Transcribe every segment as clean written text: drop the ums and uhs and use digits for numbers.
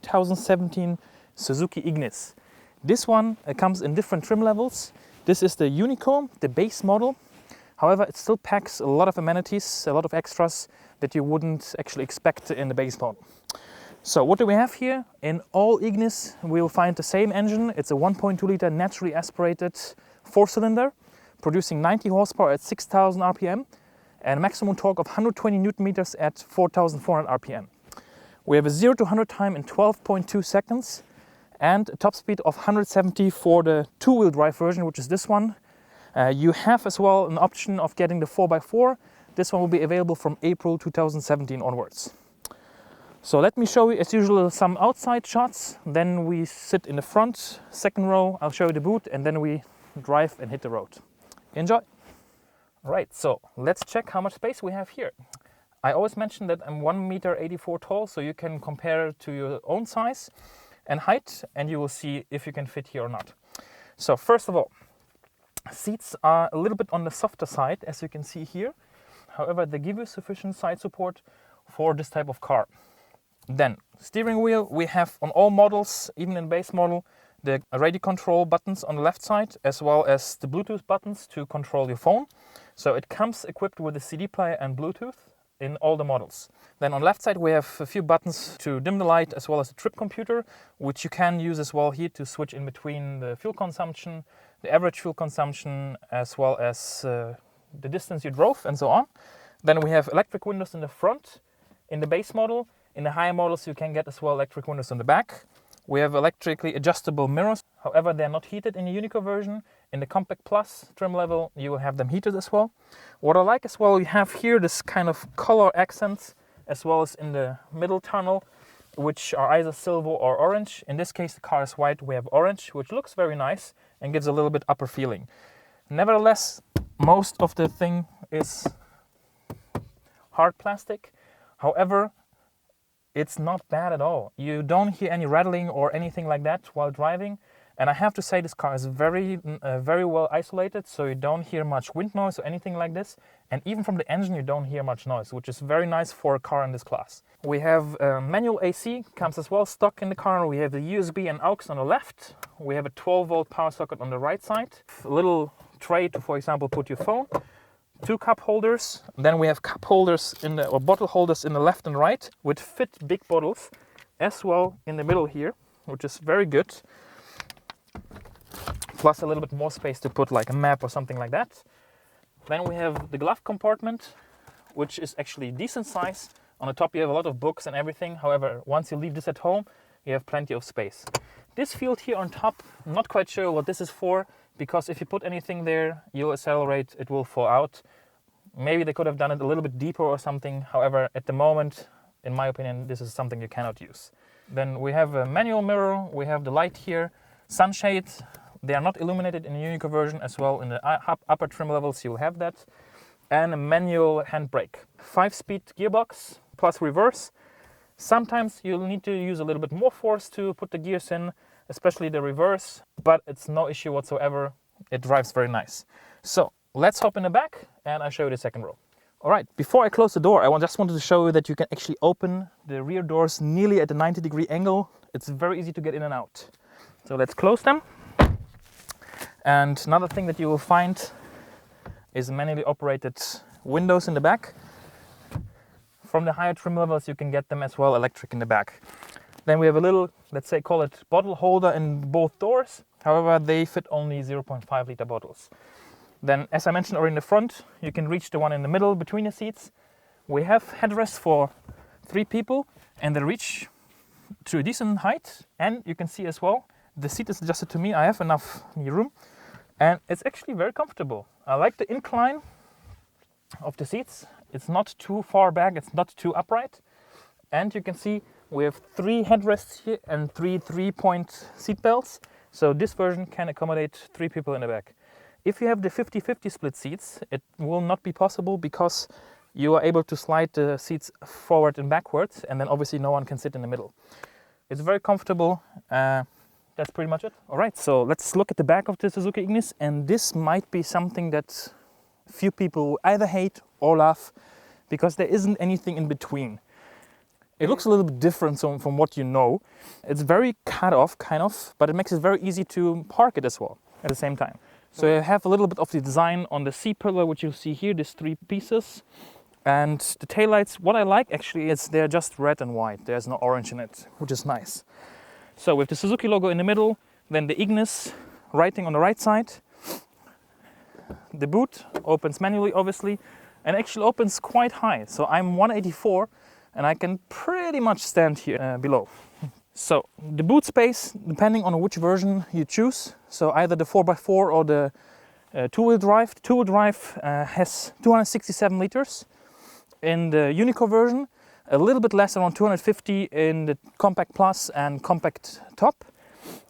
2017 Suzuki Ignis. This one comes in different trim levels. This is the Unico, the base model. However, it still packs a lot of amenities, a lot of extras that you wouldn't actually expect in the base model. So what do we have here? In all Ignis, we will find the same engine. It's a 1.2 liter naturally aspirated 4-cylinder, producing 90 horsepower at 6,000 RPM and a maximum torque of 120 Newton meters at 4,400 RPM. We have a 0 to 100 time in 12.2 seconds and a top speed of 170 for the two-wheel drive version, which is this one. You have as well an option of getting the 4x4. This one will be available from April 2017 onwards. So let me show you, as usual, some outside shots. Then we sit in the front, second row. I'll show you the boot, and then we drive and hit the road. Enjoy! Right, so let's check how much space we have here. I always mention that I'm 1.84 meter tall, so you can compare to your own size and height, and you will see if you can fit here or not. So first of all, seats are a little bit on the softer side, as you can see here. However, they give you sufficient side support for this type of car. Then, steering wheel, we have on all models, even in base model, the radio control buttons on the left side, as well as the Bluetooth buttons to control your phone. So it comes equipped with a CD player and Bluetooth in all the models. Then on the left side, we have a few buttons to dim the light, as well as a trip computer, which you can use as well here to switch in between the fuel consumption, the average fuel consumption, as well as the distance you drove, and so on. Then we have electric windows in the front in the base model. In the higher models, you can get as well electric windows on the back. We have electrically adjustable mirrors. However, they're not heated in the Unico version. In the Compact Plus trim level, you will have them heated as well. What I like as well, we have here this kind of color accents, as well as in the middle tunnel, which are either silver or orange. In this case, the car is white. We have orange, which looks very nice and gives a little bit upper feeling. Nevertheless, most of the thing is hard plastic. However, it's not bad at all. You don't hear any rattling or anything like that while driving. And I have to say, this car is very well isolated, so you don't hear much wind noise or anything like this. And even from the engine, you don't hear much noise, which is very nice for a car in this class. We have manual AC, comes as well stock in the car. We have the USB and aux on the left. We have a 12-volt power socket on the right side. A little tray to, for example, put your phone. 2 cup holders. Then we have cup holders or bottle holders in the left and right, with fit big bottles as well in the middle here, which is very good. Plus a little bit more space to put like a map or something like that. Then we have the glove compartment, which is actually decent size. On the top you have a lot of books and everything. However, once you leave this at home, you have plenty of space. This field here on top, I'm not quite sure what this is for, because if you put anything there, you'll accelerate, it will fall out. Maybe they could have done it a little bit deeper or something. However, at the moment, in my opinion, this is something you cannot use. Then we have a manual mirror, we have the light here, sunshade. They are not illuminated in the Unico version, as well in the upper trim levels you'll have that. And a manual handbrake. 5-speed gearbox plus reverse. Sometimes you'll need to use a little bit more force to put the gears in, especially the reverse, but it's no issue whatsoever. It drives very nice. So let's hop in the back and I'll show you the second row. All right, before I close the door, I just wanted to show you that you can actually open the rear doors nearly at a 90-degree angle. It's very easy to get in and out. So let's close them. And another thing that you will find is manually operated windows in the back. From the higher trim levels, you can get them as well electric in the back. Then we have a little, let's say, call it bottle holder in both doors. However, they fit only 0.5 liter bottles. Then, as I mentioned already in the front, you can reach the one in the middle between the seats. We have headrests for 3 people, and they reach to a decent height. And you can see as well, the seat is adjusted to me. I have enough room, and it's actually very comfortable. I like the incline of the seats. It's not too far back, it's not too upright. And you can see we have 3 headrests here and 3 3-point seat belts. So this version can accommodate 3 people in the back. If you have the 50-50 split seats, it will not be possible because you are able to slide the seats forward and backwards, and then obviously no one can sit in the middle. It's very comfortable. That's pretty much it. All right, so let's look at the back of the Suzuki Ignis, and this might be something that few people either hate or love, because there isn't anything in between. It looks a little bit different from what you know. It's very cut off, kind of, but it makes it very easy to park it as well at the same time. So you have a little bit of the design on the C-pillar, which you see here, these 3 pieces. And the taillights, what I like actually is they're just red and white. There's no orange in it, which is nice. So with the Suzuki logo in the middle, then the Ignis writing on the right side. The boot opens manually, obviously, and actually opens quite high. So I'm 184 and I can pretty much stand here below. So the boot space, depending on which version you choose, so either the 4x4 or the two-wheel drive. The two-wheel drive has 267 liters in the Unico version, a little bit less, around 250 in the Compact Plus and Compact Top,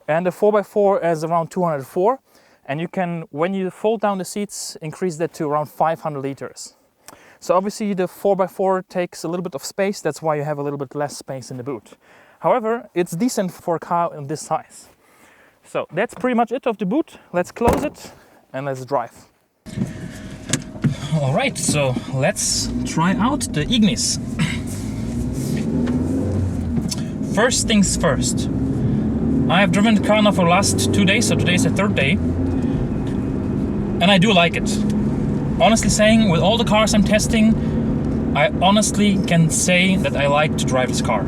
and the 4x4 is around 204. And you can, when you fold down the seats, increase that to around 500 liters. So obviously the 4x4 takes a little bit of space, that's why you have a little bit less space in the boot. However, it's decent for a car in this size. So that's pretty much it of the boot. Let's close it and let's drive. All right, so let's try out the Ignis. First things first. I have driven the car now for the last 2 days, so today's the 3rd day. And I do like it. Honestly saying, with all the cars I'm testing, I honestly can say that I like to drive this car.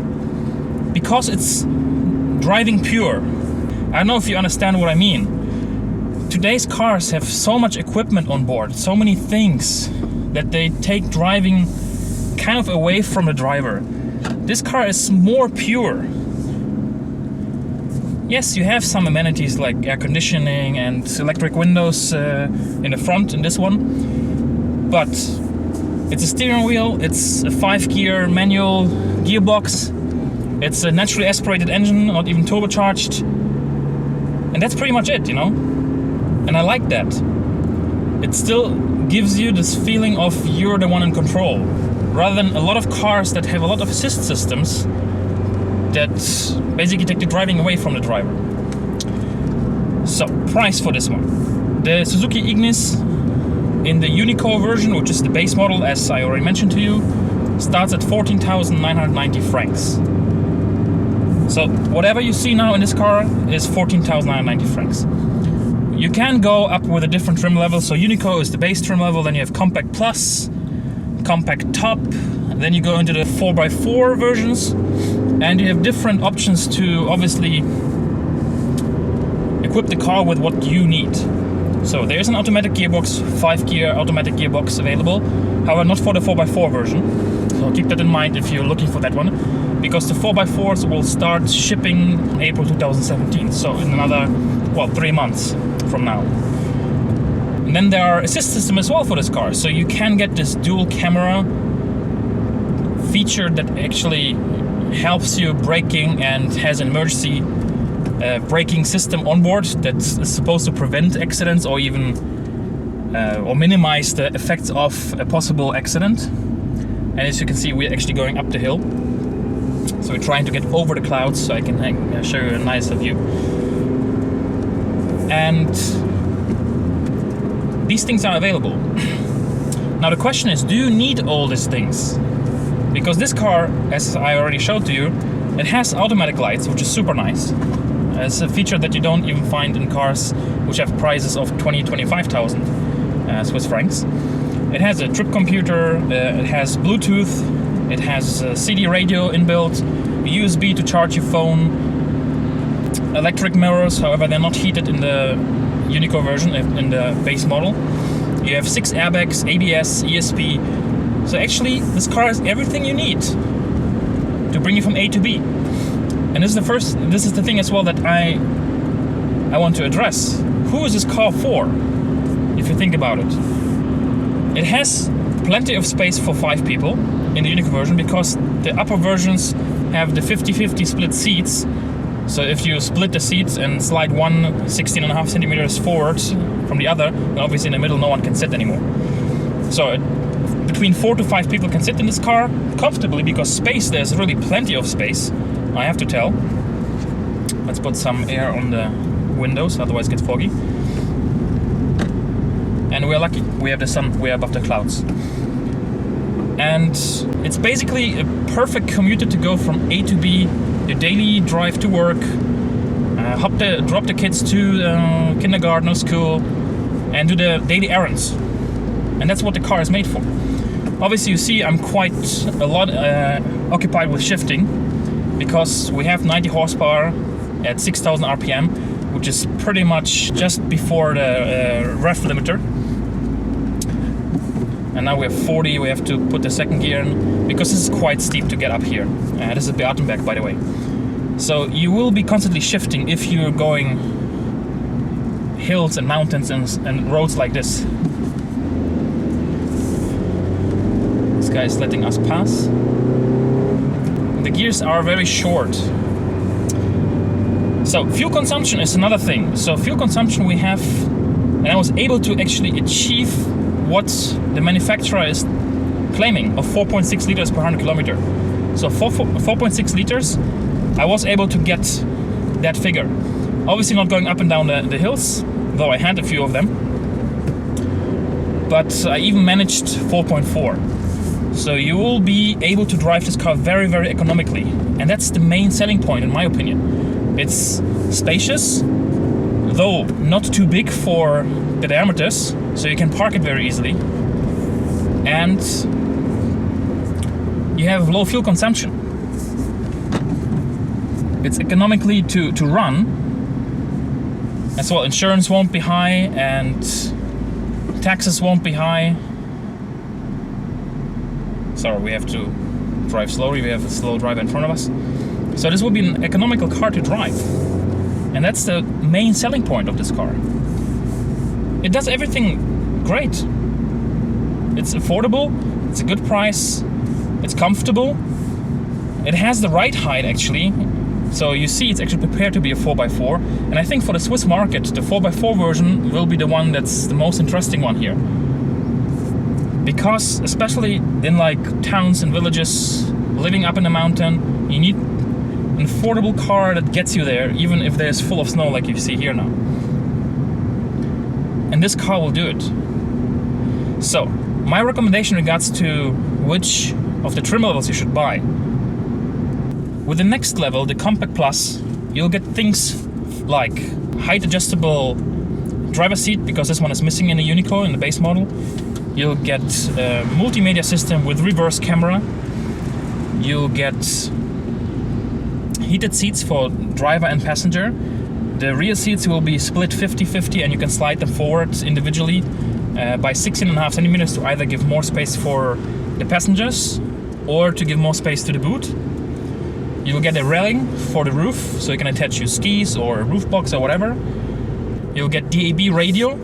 Because it's driving pure. I don't know if you understand what I mean. Today's cars have so much equipment on board, so many things, that they take driving kind of away from the driver. This car is more pure. Yes, you have some amenities like air conditioning and electric windows in the front in this one, but it's a steering wheel, it's a 5-gear manual gearbox, it's a naturally aspirated engine, not even turbocharged, and that's pretty much it, you know? And I like that. It still gives you this feeling of you're the one in control, rather than a lot of cars that have a lot of assist systems that basically take the driving away from the driver. So, price for this one. The Suzuki Ignis in the Unico version, which is the base model, as I already mentioned to you, starts at 14,990 francs. So, whatever you see now in this car is 14,990 francs. You can go up with a different trim level. So Unico is the base trim level, then you have Compact Plus, Compact Top, then you go into the 4x4 versions, and you have different options to obviously equip the car with what you need. So there is an automatic gearbox, 5-gear automatic gearbox available, however not for the 4x4 version. So keep that in mind if you're looking for that one, because the 4x4s will start shipping in April 2017, so in another, 3 months from now. And then there are assist system as well for this car, so you can get this dual camera feature that actually helps you braking and has an emergency braking system on board that's supposed to prevent accidents or even or minimize the effects of a possible accident. And as you can see, we're actually going up the hill, so we're trying to get over the clouds so I can show you a nicer view. And these things are available. Now the question is, do you need all these things? Because this car, as I already showed to you, it has automatic lights, which is super nice. It's a feature that you don't even find in cars which have prices of 20,000-25,000 Swiss francs. It has a trip computer, it has Bluetooth, it has a CD radio inbuilt, USB to charge your phone, electric mirrors, however they're not heated in the Unico version, in the base model. You have 6 airbags, ABS, ESP. So actually, this car has everything you need to bring you from A to B. And this is the thing as well that I want to address. Who is this car for, if you think about it? It has plenty of space for 5 people in the Unico version, because the upper versions have the 50-50 split seats. So if you split the seats and slide one 16.5 centimeters forward from the other, then obviously in the middle no one can sit anymore. So between 4 to 5 people can sit in this car comfortably, because there's really plenty of space, I have to tell. Let's put some air on the windows, otherwise it gets foggy. And we're lucky, we have the sun, we're above the clouds. And it's basically a perfect commuter to go from A to B, your daily drive to work, drop the kids to kindergarten or school, and do the daily errands. And that's what the car is made for. Obviously, you see I'm quite a lot occupied with shifting, because we have 90 horsepower at 6,000 RPM, which is pretty much just before the ref limiter. And now we have 40, we have to put the second gear in, because this is quite steep to get up here. This is Beatenberg, by the way. So you will be constantly shifting if you're going hills and mountains and roads like this. This guy is letting us pass. The gears are very short. So fuel consumption is another thing. So fuel consumption we have, and I was able to actually achieve what the manufacturer is claiming of 4.6 liters per 100 kilometer. So 4.6 liters, I was able to get that figure. Obviously not going up and down the hills, though I had a few of them. But I even managed 4.4. So you will be able to drive this car very, very economically. And that's the main selling point, in my opinion. It's spacious, though not too big for the diameters, so you can park it very easily. And you have low fuel consumption. It's economically to run. As well, insurance won't be high and taxes won't be high. Sorry, we have to drive slowly. We have a slow driver in front of us. So this will be an economical car to drive. And that's the main selling point of this car. It does everything great. It's affordable, it's a good price, it's comfortable. It has the right height actually. So you see it's actually prepared to be a 4x4. And I think for the Swiss market, the 4x4 version will be the one that's the most interesting one here. Because especially in like towns and villages, living up in the mountain, you need an affordable car that gets you there, even if there's full of snow like you see here now. And this car will do it. So, my recommendation in regards to which of the trim levels you should buy. With the next level, the Compact Plus, you'll get things like height adjustable driver seat, because this one is missing in the Unico, in the base model. You'll get a multimedia system with reverse camera. You'll get heated seats for driver and passenger. The rear seats will be split 50-50 and you can slide them forward individually by 16.5 centimeters to either give more space for the passengers or to give more space to the boot. You'll get a railing for the roof, so you can attach your skis or a roof box or whatever. You'll get DAB radio,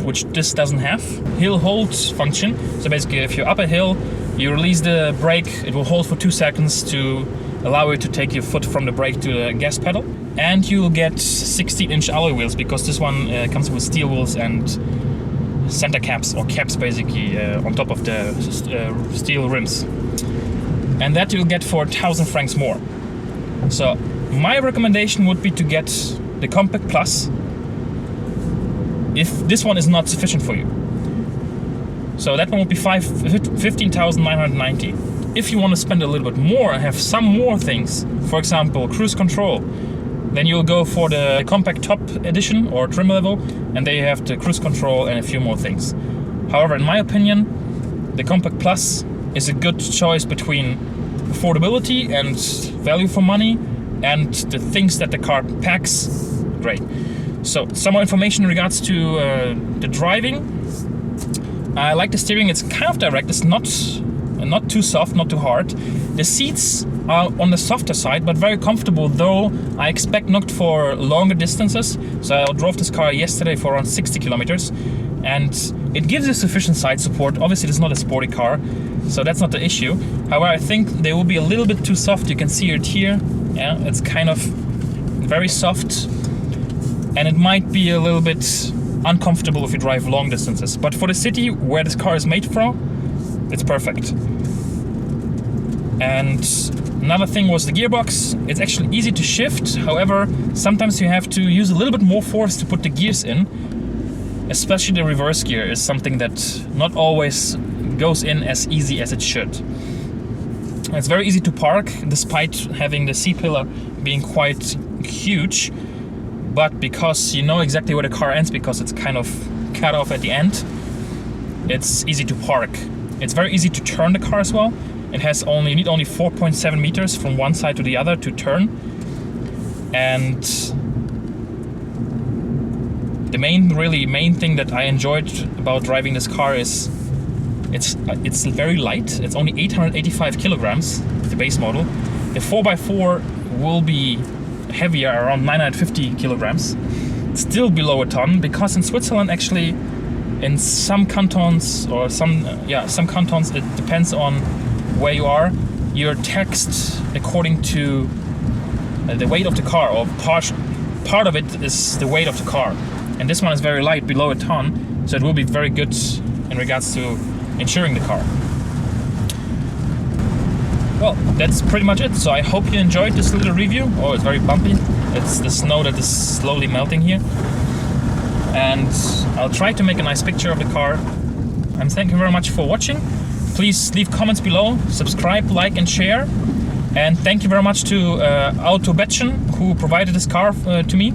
which this doesn't have. Hill hold function, so basically if you're up a hill, you release the brake, it will hold for 2 seconds to allow you to take your foot from the brake to the gas pedal. And you'll get 16-inch alloy wheels, because this one comes with steel wheels and center caps, or caps basically, on top of the steel rims. And that you'll get for 1,000 francs more. So my recommendation would be to get the Compact Plus if this one is not sufficient for you. So that one would be 15,990. If you want to spend a little bit more and have some more things, for example cruise control, then you'll go for the Compact Top Edition or trim level, and there you have the cruise control and a few more things. However, in my opinion, the Compact Plus is a good choice between affordability and value for money and the things that the car packs. Great. So some more information in regards to the driving. I like the steering. It's kind of direct. It's not too soft, not too hard. The seats are on the softer side, but very comfortable, though I expect not for longer distances. So I drove this car yesterday for around 60 kilometers, and it gives you sufficient side support. Obviously, it's not a sporty car, so that's not the issue. However, I think they will be a little bit too soft. You can see it here. Yeah, it's kind of very soft, and it might be a little bit uncomfortable if you drive long distances. But for the city where this car is made from, it's perfect. And another thing was the gearbox. It's actually easy to shift. However, sometimes you have to use a little bit more force to put the gears in. Especially the reverse gear is something that not always goes in as easy as it should. It's very easy to park despite having the C-pillar being quite huge, but because you know exactly where the car ends because it's kind of cut off at the end, it's easy to park. It's very easy to turn the car as well. It has you need only 4.7 meters from one side to the other to turn. And the main thing that I enjoyed about driving this car is it's very light. It's only 885 kilograms, the base model. The 4x4 will be heavier, around 950 kilograms. Still below a ton, because in Switzerland actually, in some cantons or some cantons, it depends on where you are, you're taxed according to the weight of the car, or part of it is the weight of the car. And this one is very light, below a ton, so it will be very good in regards to insuring the car. Well, that's pretty much it. So I hope you enjoyed this little review. Oh, it's very bumpy. It's the snow that is slowly melting here. And I'll try to make a nice picture of the car. And thank you very much for watching. Please leave comments below, subscribe, like and share. And thank you very much to AutoReview, who provided this car to me.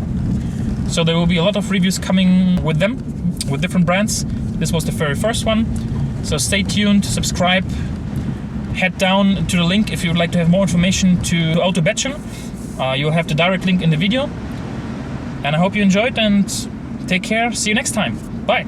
So there will be a lot of reviews coming with them, with different brands. This was the very first one. So stay tuned, subscribe, head down to the link if you would like to have more information to AutoReview. You'll have the direct link in the video. And I hope you enjoyed, and take care. See you next time. Bye.